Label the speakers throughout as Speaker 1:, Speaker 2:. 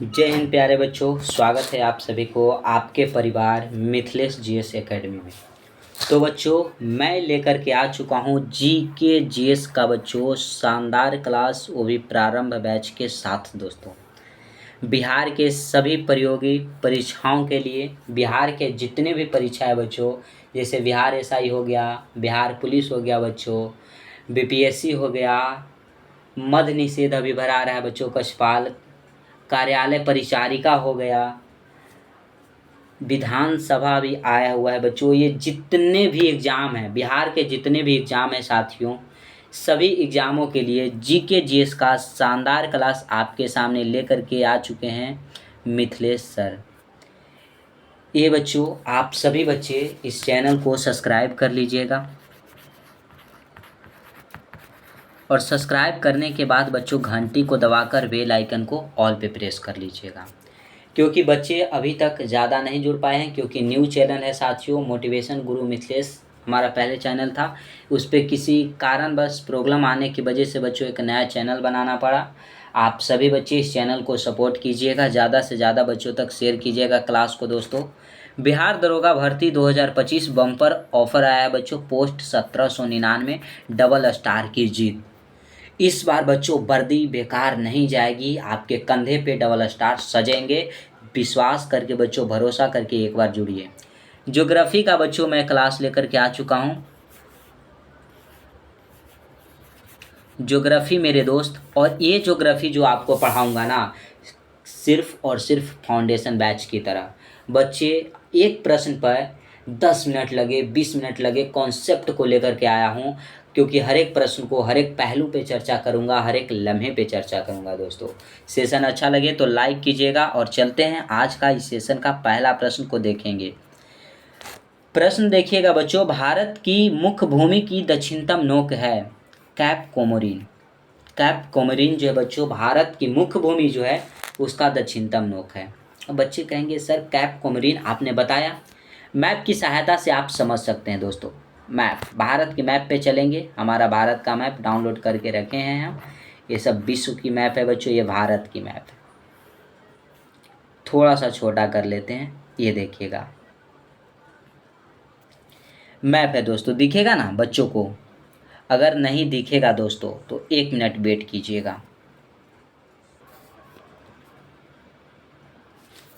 Speaker 1: जय हिंद प्यारे बच्चों, स्वागत है आप सभी को आपके परिवार मिथिलेश जीएस एकेडमी में। तो बच्चों, मैं लेकर के आ चुका हूँ जीके जीएस का बच्चों शानदार क्लास, वो भी प्रारंभ बैच के साथ। दोस्तों, बिहार के सभी प्रतियोगी परीक्षाओं के लिए, बिहार के जितने भी परीक्षाएं बच्चों, जैसे बिहार एसआई हो गया, बिहार पुलिस हो गया बच्चों, बीपीएससी हो गया, मद्य निषेध अभी भरा रहा है बच्चों, कक्षपाल कार्यालय परिचारिका हो गया, विधानसभा भी आया हुआ है बच्चों। ये जितने भी एग्ज़ाम हैं, बिहार के जितने भी एग्ज़ाम हैं साथियों, सभी एग्ज़ामों के लिए जीके जीएस का शानदार क्लास आपके सामने लेकर के आ चुके हैं मिथिलेश सर। ये बच्चों, आप सभी बच्चे इस चैनल को सब्सक्राइब कर लीजिएगा और सब्सक्राइब करने के बाद बच्चों घंटी को दबाकर बेल आइकन को ऑल पे प्रेस कर लीजिएगा, क्योंकि बच्चे अभी तक ज़्यादा नहीं जुड़ पाए हैं। क्योंकि न्यू चैनल है साथियों, मोटिवेशन गुरु मिथिलेश हमारा पहले चैनल था, उस पर किसी कारणवश प्रॉब्लम आने की वजह से बच्चों एक नया चैनल बनाना पड़ा। आप सभी बच्चे इस चैनल को सपोर्ट कीजिएगा, ज़्यादा से ज़्यादा बच्चों तक शेयर कीजिएगा क्लास को। दोस्तों, बिहार दरोगा भर्ती 2025 बम्पर ऑफर आया है बच्चों, पोस्ट 1799, डबल स्टार की जीत। इस बार बच्चों वर्दी बेकार नहीं जाएगी, आपके कंधे पे डबल स्टार सजेंगे। विश्वास करके बच्चों, भरोसा करके एक बार जुड़िए। ज्योग्राफी का बच्चों मैं क्लास लेकर के आ चुका हूँ, ज्योग्राफी मेरे दोस्त। और ये ज्योग्राफी जो आपको पढ़ाऊँगा ना, सिर्फ और सिर्फ फाउंडेशन बैच की तरह। बच्चे, एक प्रश्न पर 10 मिनट लगे, 20 मिनट लगे, कॉन्सेप्ट को लेकर के आया हूँ, क्योंकि हर एक प्रश्न को, हर एक पहलू पे चर्चा करूँगा, हर एक लम्हे पे चर्चा करूँगा। दोस्तों, सेशन अच्छा लगे तो लाइक कीजिएगा और चलते हैं आज का इस सेशन का पहला प्रश्न को देखेंगे। प्रश्न देखिएगा बच्चों, भारत की मुख्य भूमि की दक्षिणतम नोक है कैप कोमोरिन। कैप कोमोरिन जो है बच्चों, भारत की मुख्य भूमि जो है उसका दक्षिणतम नोक है। अब बच्चे कहेंगे सर कैप कोमोरिन आपने बताया, मैप की सहायता से आप समझ सकते हैं। दोस्तों, मैप, भारत के मैप पे चलेंगे। हमारा भारत का मैप डाउनलोड करके रखे हैं हम, ये सब विश्व की मैप है बच्चों, ये भारत की मैप है। थोड़ा सा छोटा कर लेते हैं, ये देखिएगा मैप है दोस्तों, दिखेगा ना बच्चों को? अगर नहीं दिखेगा दोस्तों तो 1 मिनट वेट कीजिएगा।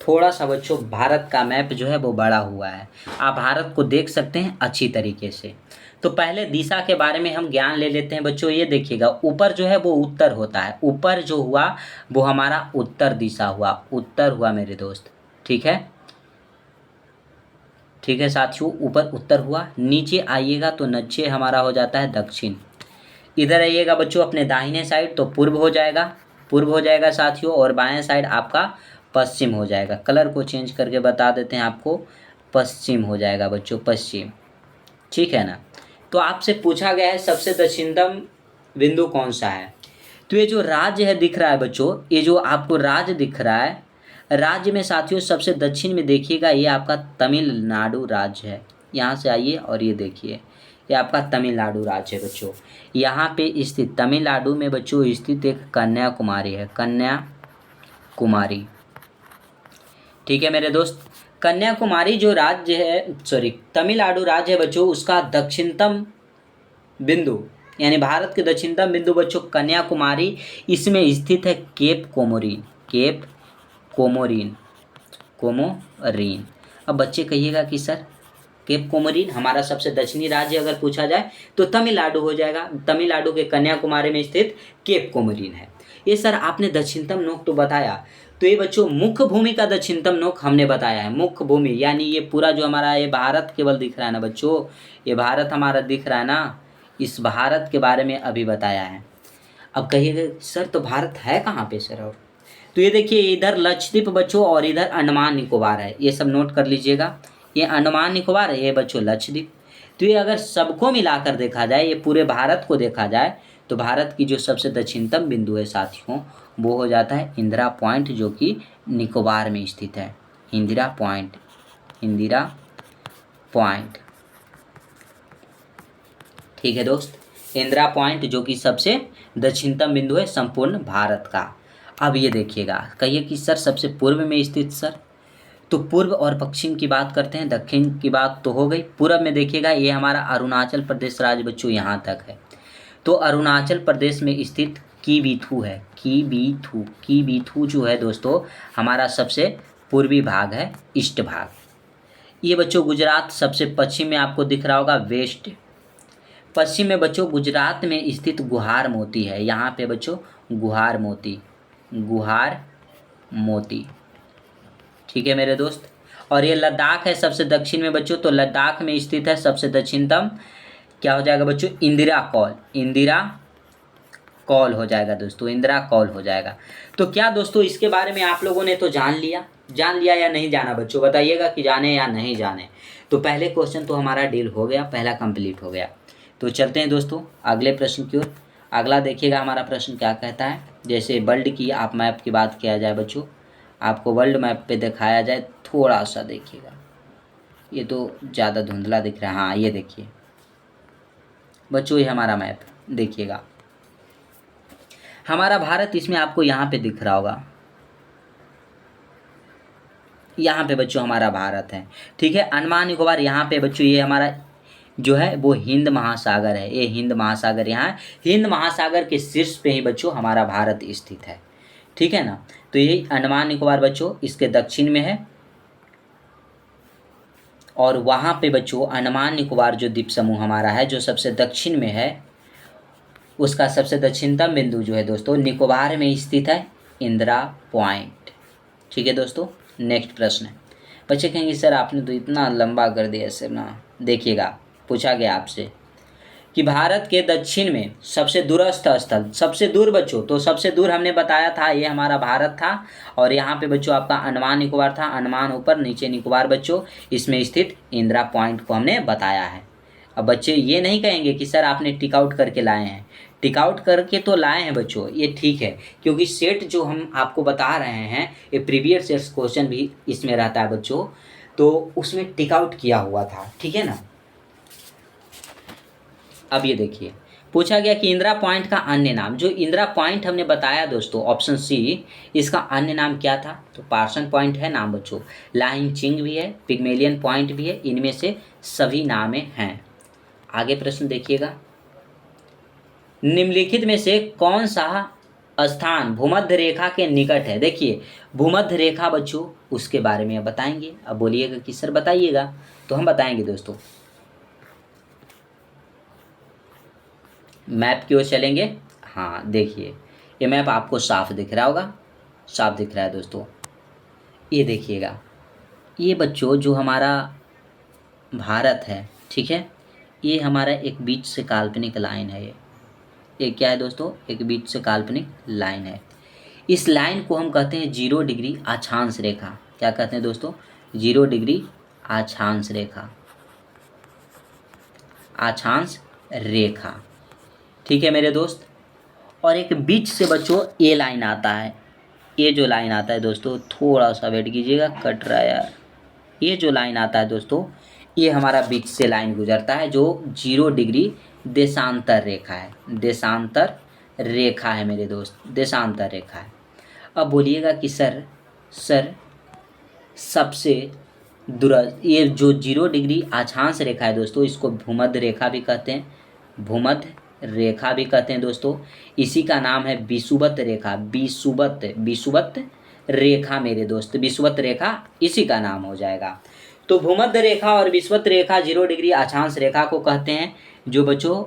Speaker 1: थोड़ा सा बच्चों भारत का मैप जो है वो बड़ा हुआ है, आप भारत को देख सकते हैं अच्छी तरीके से। तो पहले दिशा के बारे में हम ज्ञान ले लेते हैं बच्चों। ये देखिएगा, ऊपर जो है वो उत्तर होता है, ऊपर जो हुआ वो हमारा उत्तर दिशा हुआ, उत्तर हुआ मेरे दोस्त। ठीक है, ठीक है साथियों, ऊपर उत्तर हुआ। नीचे आइएगा तो नीचे हमारा हो जाता है दक्षिण। इधर आइएगा बच्चों अपने दाहिने साइड तो पूर्व हो जाएगा, पूर्व हो जाएगा साथियों, और बाएं साइड आपका पश्चिम हो जाएगा। कलर को चेंज करके बता देते हैं आपको, पश्चिम हो जाएगा बच्चों, पश्चिम। ठीक है ना? तो आपसे पूछा गया है सबसे दक्षिणतम बिंदु कौन सा है। तो ये जो राज्य है दिख रहा है बच्चों, ये जो आपको राज्य दिख रहा है, राज्य में साथियों सबसे दक्षिण में देखिएगा, ये आपका तमिलनाडु राज्य है। यहाँ से आइए और ये देखिए, ये आपका तमिलनाडु राज्य है बच्चों। यहाँ पे स्थित तमिलनाडु में बच्चों स्थित एक कन्याकुमारी है, कन्याकुमारी। ठीक है मेरे दोस्त, कन्याकुमारी जो राज्य है, सॉरी तमिलनाडु राज्य है बच्चों, उसका दक्षिणतम बिंदु यानी भारत के दक्षिणतम बिंदु बच्चों कन्याकुमारी, इसमें स्थित है Cape Comorin, Cape Comorin, Comorin. अब बच्चे कहिएगा कि सर केप कोमोरिन हमारा सबसे दक्षिणी राज्य अगर पूछा जाए तो तमिलनाडु हो जाएगा, तमिलनाडु के कन्याकुमारी में स्थित केप कोमोरिन है। ये सर आपने दक्षिणतम नोक तो बताया, तो ये बच्चों मुख्य भूमि का दक्षिणतम नोक हमने बताया है। मुख्य भूमि यानी ये पूरा जो हमारा ये भारत केवल दिख रहा है ना बच्चों, ये भारत हमारा दिख रहा है ना, इस भारत के बारे में अभी बताया है। अब कहिएगा सर तो भारत है कहाँ पे सर? और तो ये देखिए, इधर लक्षद्वीप बच्चों और इधर अंडमान निकोबार है, ये सब नोट कर लीजिएगा। ये अंडमान निकोबार है, ये बच्चों लक्षद्वीप। तो ये अगर सबको मिलाकर देखा जाए, ये पूरे भारत को देखा जाए, तो भारत की जो सबसे दक्षिणतम बिंदु है साथियों, वो हो जाता है इंदिरा पॉइंट, जो कि निकोबार में स्थित है। Indira point, Indira point. ठीक है दोस्त, इंदिरा पॉइंट जो कि सबसे दक्षिणतम बिंदु है संपूर्ण भारत का। अब ये देखिएगा, कहिए कि सर सबसे पूर्व में स्थित सर, तो पूर्व और पश्चिम की बात करते हैं, दक्षिण की बात तो हो गई। पूर्व में देखिएगा ये हमारा अरुणाचल प्रदेश राज्य बच्चों यहाँ तक है। तो अरुणाचल प्रदेश में स्थित कीबीथू है, कीबीथू जो है दोस्तों हमारा सबसे पूर्वी भाग है, ईस्ट भाग। ये बच्चों गुजरात सबसे पश्चिम में आपको दिख रहा होगा, वेस्ट। पश्चिम में बच्चों गुजरात में स्थित गुहार मोती है, यहाँ पे बच्चों गुहार मोती, ठीक है मेरे दोस्त। और ये लद्दाख है सबसे दक्षिण में बच्चों, तो लद्दाख में स्थित है सबसे दक्षिणतम, क्या हो जाएगा बच्चों, इंदिरा कौल हो जाएगा दोस्तों, इंदिरा कौल हो जाएगा। तो क्या दोस्तों इसके बारे में आप लोगों ने तो जान लिया या नहीं जाना बच्चों, बताइएगा कि जाने या नहीं जाने। तो पहले क्वेश्चन तो हमारा डील हो गया, पहला कंप्लीट हो गया। तो चलते हैं दोस्तों अगले प्रश्न की ओर। अगला देखिएगा हमारा प्रश्न क्या कहता है। जैसे वर्ल्ड की आप मैप की बात किया जाए बच्चों, आपको वर्ल्ड मैप पे दिखाया जाए, थोड़ा सा देखिएगा, ये तो ज़्यादा धुंधला दिख रहा है। हाँ ये देखिए बच्चों, ये हमारा मैप देखिएगा, हमारा भारत इसमें आपको यहाँ पे दिख रहा होगा, यहाँ पे बच्चों हमारा भारत है, ठीक है। अंडमान निकोबार यहाँ पे बच्चों, ये हमारा जो है वो हिंद महासागर है, ये हिंद महासागर यहाँ है। हिंद महासागर के शीर्ष पे ही बच्चों हमारा भारत स्थित है, ठीक है ना। तो ये अंडमान निकोबार बच्चों इसके दक्षिण में है, और वहाँ पे बच्चों अंडमान निकोबार जो द्वीप समूह हमारा है जो सबसे दक्षिण में है, उसका सबसे दक्षिणतम बिंदु जो है दोस्तों निकोबार में स्थित है, इंदिरा पॉइंट, ठीक है दोस्तों। नेक्स्ट प्रश्न है, बच्चे कहेंगे सर आपने तो इतना लंबा कर दिया सर ना। देखिएगा पूछा गया आपसे कि भारत के दक्षिण में सबसे दूरस्थ स्थल, सबसे दूर बच्चों, तो सबसे दूर हमने बताया था ये हमारा भारत था, और यहाँ पे बच्चों आपका अंडमान निकोबार था, अंडमान ऊपर नीचे निकोबार बच्चों, इसमें स्थित इंदिरा पॉइंट को हमने बताया है। अब बच्चे ये नहीं कहेंगे कि सर आपने टिक आउट करके लाए हैं, टिक आउट करके तो लाए हैं बच्चों, ये ठीक है, क्योंकि सेट जो हम आपको बता रहे हैं ये प्रीवियस ईयर्स क्वेश्चन भी इसमें रहता है बच्चों, तो उसमें टिक आउट किया हुआ था, ठीक है ना। अब ये देखिए पूछा गया कि इंदिरा पॉइंट का अन्य नाम, जो इंदिरा पॉइंट हमने बताया दोस्तों ऑप्शन सी, इसका अन्य नाम क्या था, तो पार्सन पॉइंट है नाम बच्चों, लाइन चिंग भी है, पिग्मेलियन पॉइंट भी है, इनमें से सभी नामें हैं। आगे प्रश्न देखिएगा, निम्नलिखित में से कौन सा स्थान भूमध्य रेखा के निकट है। देखिए भूमध्य रेखा बच्चों उसके बारे में बताएंगे। अब बोलिएगा कि सर बताइएगा, तो हम बताएंगे दोस्तों, मैप की ओर चलेंगे। हाँ देखिए ये मैप आपको साफ दिख रहा होगा, साफ दिख रहा है दोस्तों, ये देखिएगा, ये बच्चों जो हमारा भारत है, ठीक है, ये हमारा एक बीच से काल्पनिक लाइन है, ये क्या है दोस्तों, एक बीच से काल्पनिक लाइन है। इस लाइन को हम कहते हैं 0 डिग्री अक्षांश रेखा। क्या कहते हैं दोस्तों, 0 डिग्री अक्षांश रेखा, अक्षांश रेखा, ठीक है मेरे दोस्त। और एक बीच से बच्चों ये लाइन आता है, ये जो लाइन आता है दोस्तों, थोड़ा सा वेट कीजिएगा, कट रहा है यार, ये जो लाइन आता है दोस्तों, ये हमारा बीच से लाइन गुजरता है, जो 0 डिग्री देशांतर रेखा है, देशांतर रेखा है मेरे दोस्त, देशांतर रेखा है। अब बोलिएगा कि सर सबसे दूरस्थ, ये जो 0 डिग्री अक्षांश रेखा है दोस्तों, इसको भूमध्य रेखा भी कहते हैं, भूमध्य रेखा भी कहते हैं दोस्तों। इसी का नाम है विषुवत रेखा, विषुवत रेखा मेरे दोस्त, विषुवत रेखा इसी का नाम हो जाएगा। तो भूमध्य रेखा और विषुवत रेखा 0 डिग्री अक्षांश रेखा को कहते हैं, जो बच्चों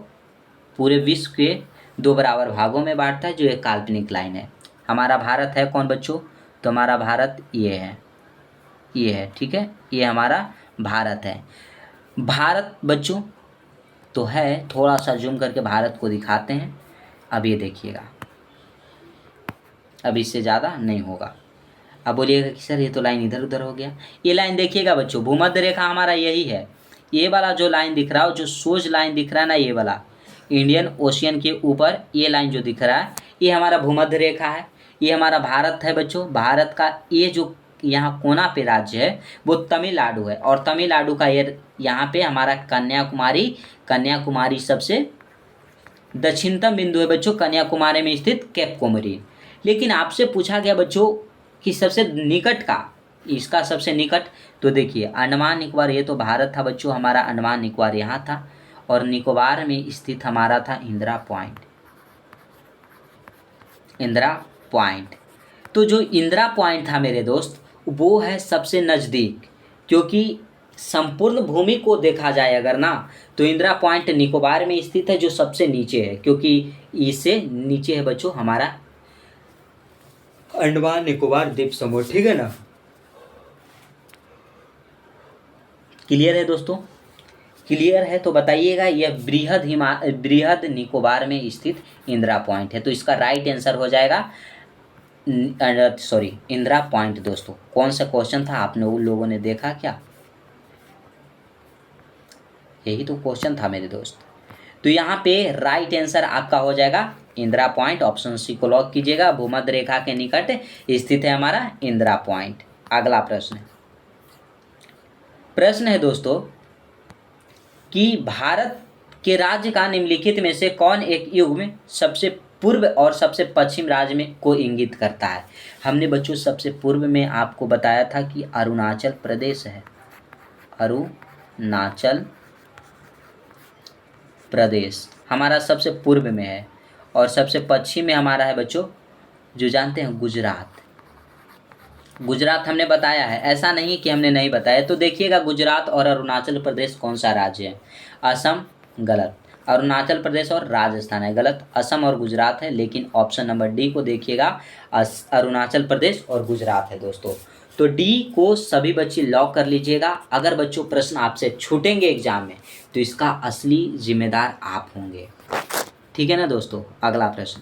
Speaker 1: पूरे विश्व के 2 बराबर भागों में बांटता है, जो एक काल्पनिक लाइन है। हमारा भारत है कौन बच्चों, तो हमारा भारत ये है, ठीक है, ये हमारा भारत है। भारत बच्चों तो है, थोड़ा सा जूम करके भारत को दिखाते हैं। अब ये देखिएगा, अब इससे ज़्यादा नहीं होगा। अब बोलिएगा कि सर ये तो लाइन इधर उधर हो गया, ये लाइन देखिएगा बच्चों, भूमध्य रेखा हमारा यही है, ये वाला जो लाइन दिख रहा है, जो सोज लाइन दिख रहा है ना, ये वाला इंडियन ओशियन के ऊपर ये लाइन जो दिख रहा है, ये हमारा भूमध्य रेखा है, ये हमारा भारत है बच्चों। भारत का ये जो यहाँ कोना पे राज्य है वो तमिलनाडु है, और तमिलनाडु का ये यहाँ पे हमारा कन्याकुमारी सबसे दक्षिणतम बिंदु है बच्चों, कन्याकुमारी में स्थित केप कोमोरिन, लेकिन आपसे पूछा गया बच्चों कि सबसे निकट का, इसका सबसे निकट, तो देखिए अंडमान निकोबार, ये तो भारत था बच्चों हमारा, अंडमान निकोबार यहाँ था, और निकोबार में स्थित हमारा था इंदिरा पॉइंट। इंदिरा पॉइंट, तो जो इंदिरा पॉइंट था मेरे दोस्त, वो है सबसे नज़दीक, क्योंकि संपूर्ण भूमि को देखा जाए अगर ना, तो इंदिरा पॉइंट निकोबार में स्थित है, जो सबसे नीचे है, क्योंकि इससे नीचे है बच्चों हमारा अंडमान निकोबार द्वीप समूह। ठीक है ना, क्लियर है दोस्तों? क्लियर है तो बताइएगा। यह बृहद निकोबार में स्थित इंदिरा पॉइंट है, तो इसका राइट आंसर हो जाएगा सॉरी इंदिरा पॉइंट। दोस्तों कौन सा क्वेश्चन था, आपने उन लोगों ने देखा क्या? यही तो क्वेश्चन था मेरे दोस्त। तो यहाँ पे राइट आंसर आपका हो जाएगा इंदिरा पॉइंट, ऑप्शन सी को लॉक कीजिएगा। भूमध्य रेखा के निकट स्थित है हमारा इंदिरा पॉइंट। अगला प्रश्न है दोस्तों कि भारत के राज्य का निम्नलिखित में से कौन एक युग में सबसे पूर्व और सबसे पश्चिम राज्य में को इंगित करता है? हमने बच्चों सबसे पूर्व में आपको बताया था कि अरुणाचल प्रदेश है, अरुणाचल प्रदेश हमारा सबसे पूर्व में है, और सबसे पश्चिम में हमारा है बच्चों, जो जानते हैं, गुजरात। गुजरात हमने बताया है, ऐसा नहीं कि हमने नहीं बताया। तो देखिएगा गुजरात और अरुणाचल प्रदेश कौन सा राज्य है? असम गलत, अरुणाचल प्रदेश और राजस्थान है गलत, असम और गुजरात है। लेकिन ऑप्शन नंबर डी को देखिएगा, अरुणाचल प्रदेश और गुजरात है दोस्तों। तो डी को सभी बच्चे लॉक कर लीजिएगा। अगर बच्चों प्रश्न आपसे छूटेंगे एग्जाम में, तो इसका असली जिम्मेदार आप होंगे। ठीक है ना दोस्तों? अगला प्रश्न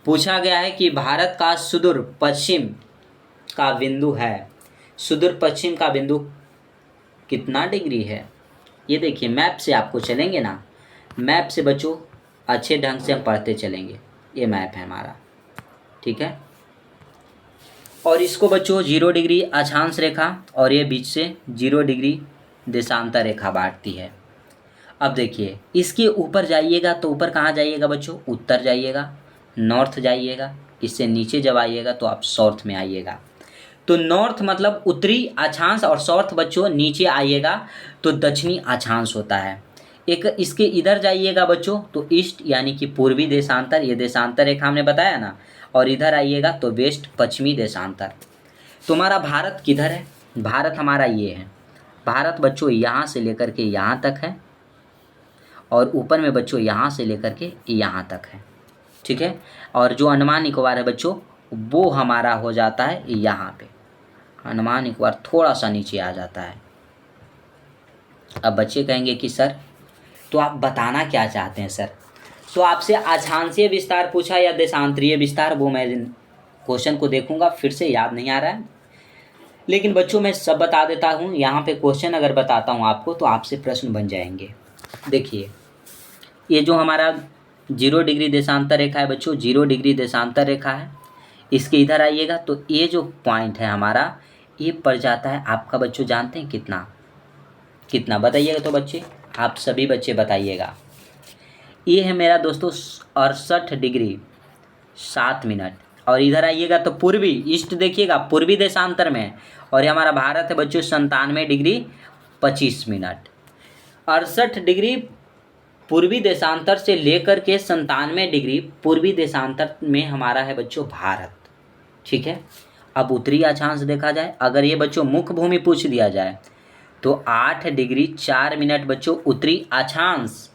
Speaker 1: पूछा गया है कि भारत का सुदूर पश्चिम का बिंदु है, सुदूर पश्चिम का बिंदु कितना डिग्री है? ये देखिए मैप से आपको चलेंगे ना, मैप से बच्चों अच्छे ढंग से हम पढ़ते चलेंगे। ये मैप है हमारा, ठीक है। और इसको बच्चों 0 डिग्री अक्षांश रेखा और ये बीच से 0 डिग्री देशांतर रेखा बांटती है। अब देखिए इसके ऊपर जाइएगा तो ऊपर कहाँ जाइएगा बच्चों? उत्तर जाइएगा, नॉर्थ जाइएगा, इससे नीचे जब आइएगा तो आप साउथ में आइएगा। तो नॉर्थ मतलब उत्तरी अक्षांश, और साउथ बच्चों नीचे आइएगा तो दक्षिणी अक्षांश होता है। एक इसके इधर जाइएगा बच्चों तो ईस्ट यानी कि पूर्वी देशांतर, ये देशांतर रेखा हमने बताया ना, और इधर आइएगा तो वेस्ट पश्चिमी देशांतर। तुम्हारा भारत किधर है? भारत हमारा ये है। भारत बच्चों यहाँ से लेकर के यहाँ तक है, और ऊपर में बच्चों यहाँ से लेकर के यहाँ तक है, ठीक है। और जो अंडमान निकोबार है बच्चों, वो हमारा हो जाता है यहाँ पे। अंडमान निकोबार थोड़ा सा नीचे आ जाता है। अब बच्चे कहेंगे कि सर तो आप बताना क्या चाहते हैं सर? तो आपसे अक्षांशीय विस्तार पूछा या देशांतरीय विस्तार, वो मैं क्वेश्चन को देखूंगा, फिर से याद नहीं आ रहा है। लेकिन बच्चों मैं सब बता देता हूँ। यहाँ पे क्वेश्चन अगर बताता हूँ आपको तो आपसे प्रश्न बन जाएंगे। देखिए ये जो हमारा 0 डिग्री देशांतर रेखा है बच्चों, 0 डिग्री देशांतर रेखा है। इसके इधर आइएगा तो ये जो पॉइंट है हमारा, ये पड़ जाता है आपका बच्चों, जानते हैं कितना? कितना बताइएगा तो बच्चे, आप सभी बच्चे बताइएगा। ये है मेरा दोस्तों 68 डिग्री 7 मिनट। और इधर आइएगा तो पूर्वी, ईस्ट देखिएगा पूर्वी देशांतर में है, और ये हमारा भारत है बच्चों 97 डिग्री 25 मिनट। 68 डिग्री पूर्वी देशांतर से लेकर के 97 डिग्री पूर्वी देशांतर में हमारा है बच्चों भारत, ठीक है। अब उत्तरी अक्षांश देखा जाए, अगर ये बच्चों मुख्य भूमि पूछ दिया जाए तो 8 डिग्री 4 मिनट बच्चों उत्तरी अक्षांश,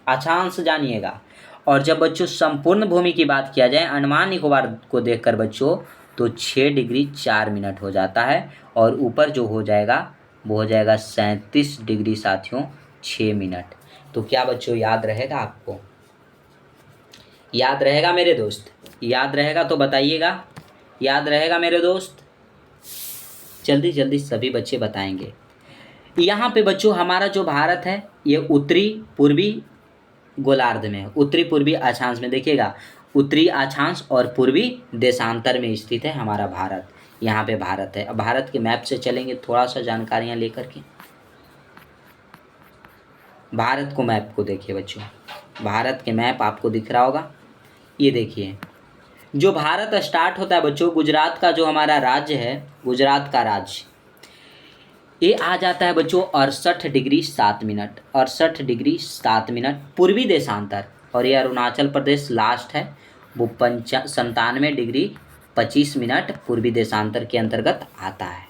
Speaker 1: अक्षांश जानिएगा। और जब बच्चों संपूर्ण भूमि की बात किया जाए अंडमान निकोबार को देखकर बच्चों, तो 6 डिग्री 4 मिनट हो जाता है, और ऊपर जो हो जाएगा वो हो जाएगा 37 डिग्री साथियों 6 मिनट। तो क्या बच्चों याद रहेगा आपको? याद रहेगा मेरे दोस्त? याद रहेगा तो बताइएगा। याद रहेगा मेरे दोस्त? जल्दी जल्दी सभी बच्चे बताएंगे। यहाँ पे बच्चों हमारा जो भारत है ये उत्तरी पूर्वी गोलार्ध में, उत्तरी पूर्वी अक्षांश में देखिएगा, उत्तरी अक्षांश और पूर्वी देशांतर में स्थित है हमारा भारत। यहाँ पे भारत है। अब भारत के मैप से चलेंगे थोड़ा सा जानकारियाँ लेकर के। भारत को मैप को देखिए बच्चों, भारत के मैप आपको दिख रहा होगा, ये देखिए जो भारत स्टार्ट होता है बच्चों, गुजरात का जो हमारा राज्य है, गुजरात का राज्य, ये आ जाता है बच्चों 68 डिग्री 7 मिनट, 68 डिग्री 7 मिनट पूर्वी देशांतर। और ये अरुणाचल प्रदेश लास्ट है, वो 97 डिग्री 25 मिनट पूर्वी देशांतर के अंतर्गत आता है।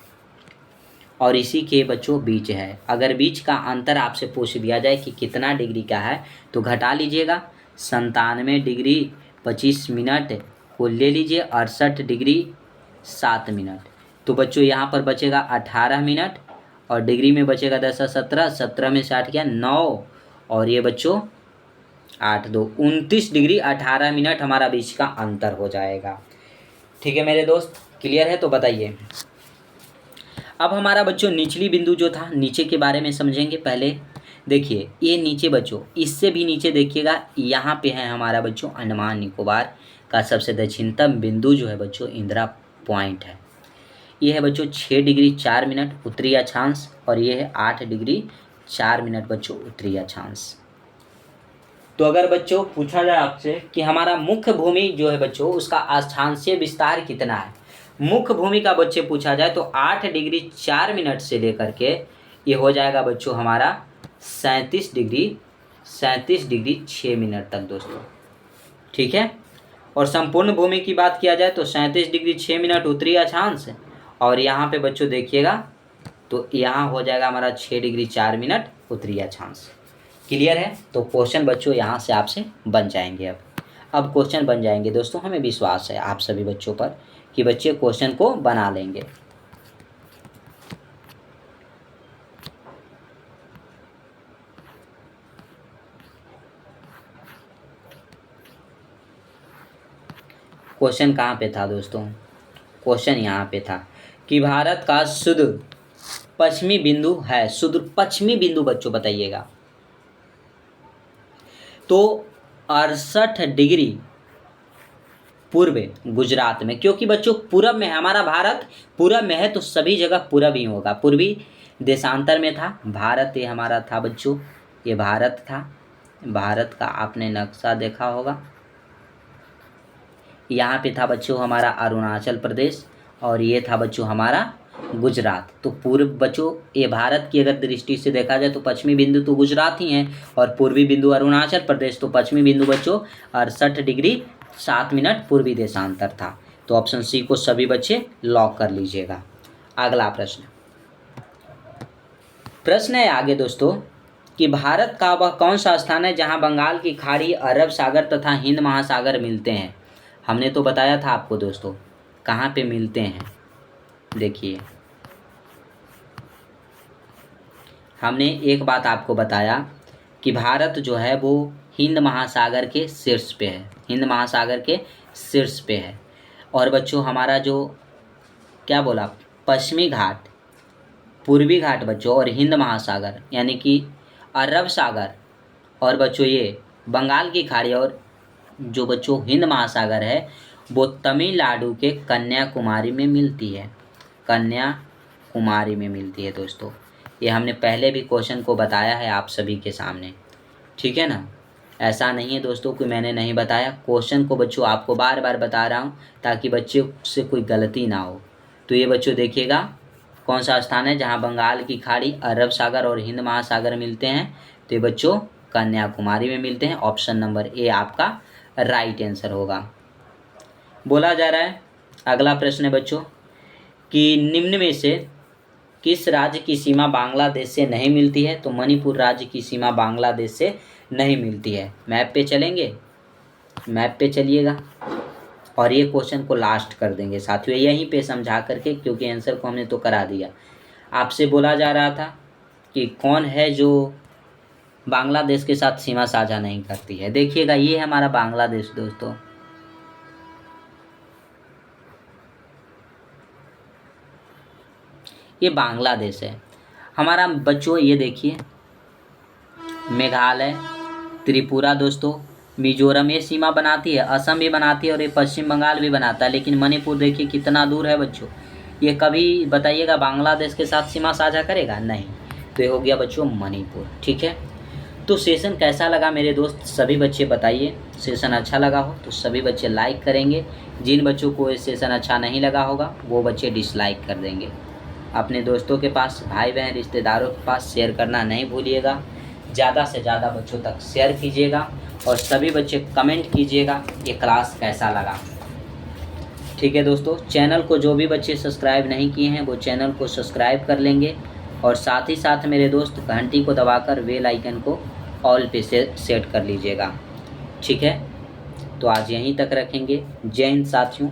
Speaker 1: और इसी के बच्चों बीच है। अगर बीच का अंतर आपसे पूछ दिया जाए कि कितना डिग्री का है, तो घटा लीजिएगा, 97 डिग्री 25 मिनट को ले लीजिए 68 डिग्री 7 मिनट। तो बच्चों यहाँ पर बचेगा 18 मिनट, और डिग्री में बचेगा 10 17, 17 में 60 क्या 9, और ये बच्चों 8 2 29 डिग्री 18 मिनट हमारा बीच का अंतर हो जाएगा। ठीक है मेरे दोस्त, क्लियर है? तो बताइए। अब हमारा बच्चों निचली बिंदु जो था, नीचे के बारे में समझेंगे। पहले देखिए ये नीचे बच्चों, इससे भी नीचे देखिएगा, यहाँ पे है हमारा बच्चों अंडमान निकोबार का सबसे दक्षिणतम बिंदु जो है बच्चों इंदिरा पॉइंट है। ये है बच्चों 6 डिग्री 4 मिनट उत्तरी अक्षांश, और ये है 8 डिग्री 4 मिनट बच्चों उत्तरी अक्षांश। तो अगर बच्चों पूछा जाए आपसे कि हमारा मुख्य भूमि जो है बच्चों, उसका अक्षांशीय विस्तार कितना है, मुख्य भूमि का बच्चे पूछा जाए तो 8 डिग्री 4 मिनट से लेकर के ये हो जाएगा बच्चों हमारा 37 डिग्री 6 मिनट तक दोस्तों। ठीक है। और संपूर्ण भूमि की बात किया जाए तो 37 डिग्री 6 मिनट उत्तरी अक्षांश, और यहाँ पे बच्चों देखिएगा तो यहाँ हो जाएगा हमारा 6 डिग्री 4 मिनट उत्तरी अक्षांश। क्लियर है? तो क्वेश्चन बच्चों यहाँ से आपसे बन जाएंगे। अब क्वेश्चन बन जाएंगे दोस्तों, हमें विश्वास है आप सभी बच्चों पर कि बच्चे क्वेश्चन को बना लेंगे। क्वेश्चन कहाँ पे था दोस्तों? क्वेश्चन यहाँ पे था कि भारत का सुदूर पश्चिमी बिंदु है, सुदूर पश्चिमी बिंदु बच्चों बताइएगा। तो 68 डिग्री पूर्व गुजरात में, क्योंकि बच्चों पूरब में है, हमारा भारत पूरब में है तो सभी जगह पूरब ही होगा। पूर्वी देशांतर में था भारत, ये हमारा था बच्चों, ये भारत था। भारत का आपने नक्शा देखा होगा, यहाँ पे था बच्चों हमारा अरुणाचल प्रदेश, और ये था बच्चों हमारा गुजरात। तो पूर्व बच्चों ये भारत की अगर दृष्टि से देखा जाए तो पश्चिमी बिंदु तो गुजरात ही है, और पूर्वी बिंदु अरुणाचल प्रदेश। तो पश्चिमी बिंदु बच्चों 68 डिग्री 7 मिनट पूर्वी देशांतर था। तो ऑप्शन सी को सभी बच्चे लॉक कर लीजिएगा। अगला प्रश्न है आगे दोस्तों कि भारत का वह कौन सा स्थान है जहां बंगाल की खाड़ी, अरब सागर तथा हिंद महासागर मिलते हैं। हमने तो बताया था आपको दोस्तों कहाँ पे मिलते हैं। देखिए हमने एक बात आपको बताया कि भारत जो है वो हिंद महासागर के शीर्ष पे है, हिंद महासागर के शीर्ष पे है। और बच्चों हमारा जो क्या बोला, पश्चिमी घाट, पूर्वी घाट बच्चों और हिंद महासागर यानी कि अरब सागर, और बच्चों ये बंगाल की खाड़ी और जो बच्चों हिंद महासागर है वो तमिलनाडु के कन्याकुमारी में मिलती है, कन्याकुमारी में मिलती है दोस्तों। ये हमने पहले भी क्वेश्चन को बताया है आप सभी के सामने, ठीक है ना। ऐसा नहीं है दोस्तों कि मैंने नहीं बताया, क्वेश्चन को बच्चों आपको बार बार बता रहा हूँ ताकि बच्चे से कोई गलती ना हो। तो ये बच्चों देखिएगा कौन सा स्थान है जहाँ बंगाल की खाड़ी, अरब सागर और हिंद महासागर मिलते हैं। तो ये बच्चों कन्याकुमारी में मिलते हैं। ऑप्शन नंबर ए आपका राइट आंसर होगा। बोला जा रहा है अगला प्रश्न है बच्चों कि निम्न में से किस राज्य की सीमा बांग्लादेश से नहीं मिलती है। तो मणिपुर राज्य की सीमा बांग्लादेश से नहीं मिलती है। मैप पे चलेंगे, मैप पे चलिएगा, और ये क्वेश्चन को लास्ट कर देंगे साथियों यहीं पे समझा करके, क्योंकि आंसर को हमने तो करा दिया। आपसे बोला जा रहा था कि कौन है जो बांग्लादेश के साथ सीमा साझा नहीं करती है। देखिएगा ये है हमारा बांग्लादेश दोस्तों। ये बांग्लादेश है हमारा बच्चों। ये देखिए मेघालय, त्रिपुरा दोस्तों, मिजोरम ये सीमा बनाती है, असम भी बनाती है और ये पश्चिम बंगाल भी बनाता है। लेकिन मणिपुर देखिए कितना दूर है बच्चों। ये कभी बताइएगा बांग्लादेश के साथ सीमा साझा करेगा? नहीं। तो ये हो गया बच्चों मणिपुर, ठीक है। तो सेशन कैसा लगा मेरे दोस्त, सभी बच्चे बताइए। सेशन अच्छा लगा हो तो सभी बच्चे लाइक करेंगे, जिन बच्चों को ये सेशन अच्छा नहीं लगा होगा वो बच्चे डिसलाइक कर देंगे। अपने दोस्तों के पास, भाई बहन, रिश्तेदारों के पास शेयर करना नहीं भूलिएगा। ज़्यादा से ज़्यादा बच्चों तक शेयर कीजिएगा और सभी बच्चे कमेंट कीजिएगा ये क्लास कैसा लगा। ठीक है दोस्तों, चैनल को जो भी बच्चे सब्सक्राइब नहीं किए हैं वो चैनल को सब्सक्राइब कर लेंगे और साथ ही साथ मेरे दोस्त घंटी को दबाकर बेल आइकन को ऑल पे से सेट कर लीजिएगा। ठीक है, तो आज यहीं तक रखेंगे। जय हिंद साथियों।